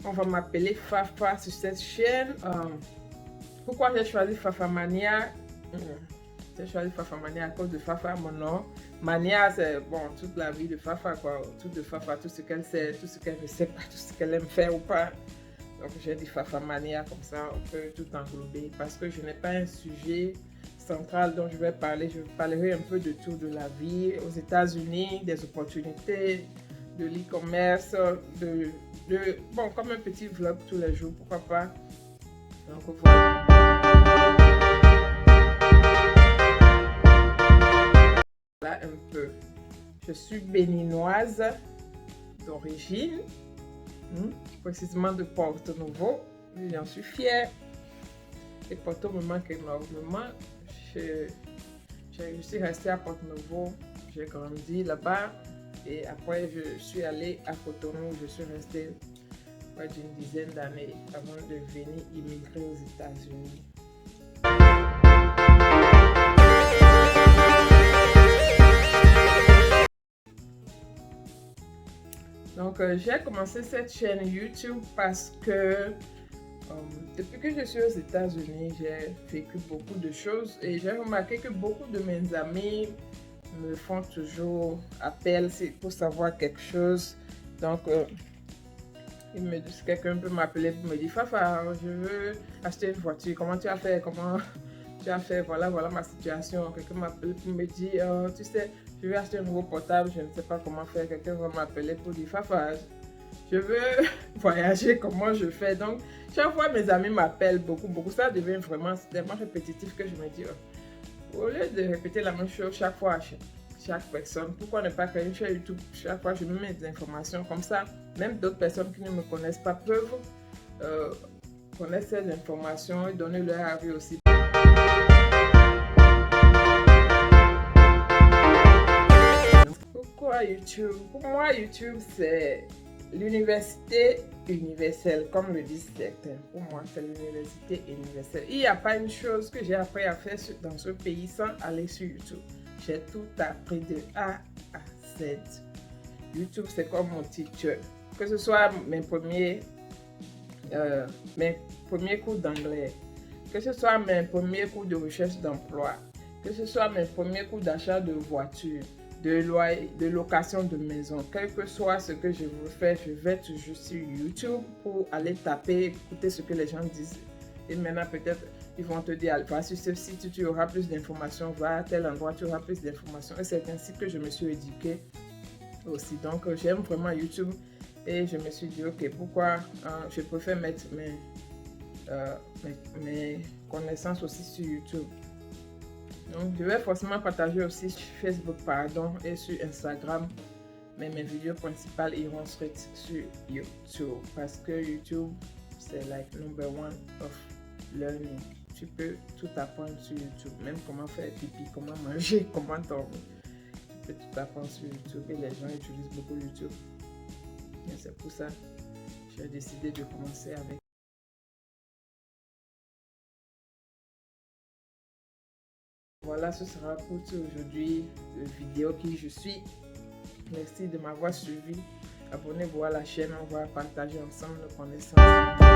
on va m'appeler Fafa sur cette chaîne. Pourquoi j'ai choisi Fafamania? J'ai choisi Fafamania à cause de Fafa, mon nom. Mania, c'est bon, toute la vie de Fafa, quoi. Tout de Fafa, tout ce qu'elle sait, tout ce qu'elle ne sait pas, tout ce qu'elle aime faire ou pas. Donc j'ai dit Fafamania, comme ça on peut tout englober. Parce que je n'ai pas un sujet central dont je vais parler. Je parlerai un peu de tout, de la vie aux États-Unis, des opportunités, de l'e-commerce, bon, comme un petit vlog tous les jours, pourquoi pas. Donc voilà. Là un peu. Je suis béninoise d'origine, précisément de Porto Novo. J'en suis fière. Et Porto me manque énormément. Je suis restée à Porto Novo. J'ai grandi là-bas. Et après, je suis allée à Cotonou. Je suis restée près d'une dizaine d'années avant de venir immigrer aux États-Unis. Donc, j'ai commencé cette chaîne YouTube parce que depuis que je suis aux États-Unis, j'ai vécu beaucoup de choses et j'ai remarqué que beaucoup de mes amis me font toujours appel pour savoir quelque chose. Donc, quelqu'un peut m'appeler pour me dire Fafa, je veux acheter une voiture, comment tu as fait, voilà ma situation. Quelqu'un m'appelle pour me dire tu sais, je veux acheter un nouveau portable, je ne sais pas comment faire. Quelqu'un va m'appeler pour dire Fafa, je veux voyager, comment je fais. Donc chaque fois mes amis m'appellent beaucoup, ça devient vraiment tellement répétitif que je me dis au lieu de répéter la même chose chaque fois à chaque personne, pourquoi ne pas créer une chaîne YouTube? Chaque fois je me mets des informations comme ça, même d'autres personnes qui ne me connaissent pas peuvent connaître ces informations et donner leur avis aussi. Pourquoi YouTube? Pour moi, YouTube, c'est l'université universelle, comme le disent certains. Pour moi, c'est l'université universelle. Il n'y a pas une chose que j'ai appris à faire dans ce pays sans aller sur YouTube. J'ai tout appris de A à Z. YouTube, c'est comme mon teacher. Que ce soit mes premiers cours d'anglais, que ce soit mes premiers cours de recherche d'emploi, que ce soit mes premiers cours d'achat de voiture, de location de maison, quel que soit ce que je veux faire, je vais toujours sur YouTube pour aller taper, écouter ce que les gens disent. Et maintenant, peut-être, ils vont te dire, va sur ce site, tu auras plus d'informations, va à tel endroit, tu auras plus d'informations. Et c'est ainsi que je me suis éduquée aussi. Donc, j'aime vraiment YouTube. Et je me suis dit, ok, pourquoi je préfère mettre mes connaissances aussi sur YouTube. Donc, je vais forcément partager aussi sur Facebook, et sur Instagram. Mais mes vidéos principales iront straight sur YouTube. Parce que YouTube, c'est like number one of learning. Tu peux tout apprendre sur YouTube. Même comment faire pipi, comment manger, comment dormir. Tu peux tout apprendre sur YouTube. Et les gens utilisent beaucoup YouTube. Et c'est pour ça que j'ai décidé de commencer avec. Voilà, ce sera pour aujourd'hui, la vidéo qui je suis. Merci de m'avoir suivi. Abonnez-vous à la chaîne, on va partager ensemble nos connaissances.